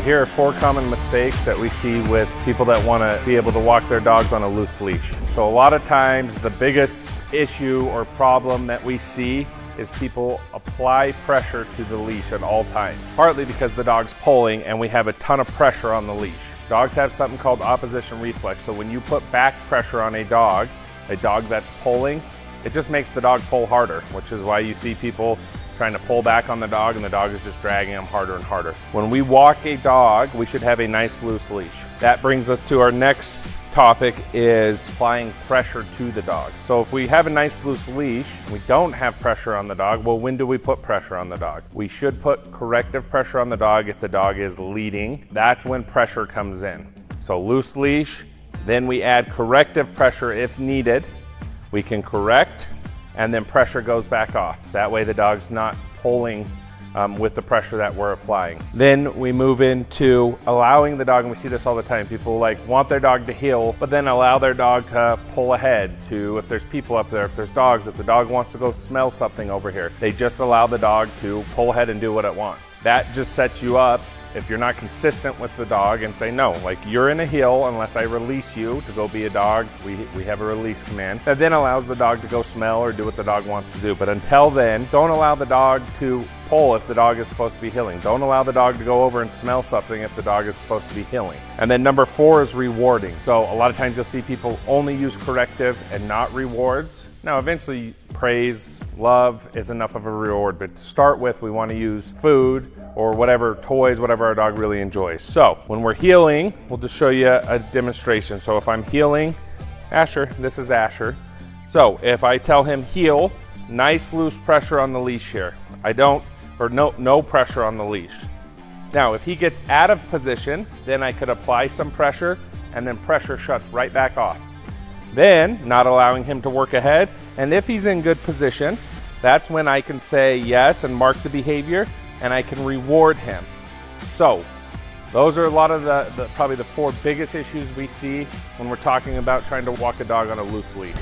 Here are 4 common mistakes that we see with people that want to be able to walk their dogs on a loose leash. So a lot of times the biggest issue or problem that we see is people apply pressure to the leash at all times, partly because the dog's pulling and we have a ton of pressure on the leash. Dogs have something called opposition reflex, so when you put back pressure on a dog that's pulling, it just makes the dog pull harder, which is why you see people trying to pull back on the dog and the dog is just dragging them harder and harder. When we walk a dog, we should have a nice loose leash. That brings us to our next topic, is applying pressure to the dog. So if we have a nice loose leash, we don't have pressure on the dog, well, when do we put pressure on the dog? We should put corrective pressure on the dog if the dog is leading. That's when pressure comes in. So loose leash, then we add corrective pressure if needed. We can correct, and then pressure goes back off. That way the dog's not pulling with the pressure that we're applying. Then we move into allowing the dog, and we see this all the time. People want their dog to heel, but then allow their dog to pull ahead to, if there's people up there, if there's dogs, if the dog wants to go smell something over here, they just allow the dog to pull ahead and do what it wants. That just sets you up. If you're not consistent with the dog and say, no, you're in a heel unless I release you to go be a dog, we have a release command, that then allows the dog to go smell or do what the dog wants to do. But until then, don't allow the dog to pull if the dog is supposed to be heeling. Don't allow the dog to go over and smell something if the dog is supposed to be heeling. And then number 4 is rewarding. So a lot of times you'll see people only use corrective and not rewards. Now eventually praise, love is enough of a reward, but to start with we want to use food or whatever, toys, whatever our dog really enjoys. So when we're heeling, we'll just show you a demonstration. So if I'm heeling Asher, this is Asher. So if I tell him heel, nice loose pressure on the leash here. No pressure on the leash. Now if he gets out of position, then I could apply some pressure and then pressure shuts right back off. Then not allowing him to work ahead, and if he's in good position, that's when I can say yes and mark the behavior, and I can reward him. So those are a lot of probably the 4 biggest issues we see when we're talking about trying to walk a dog on a loose leash.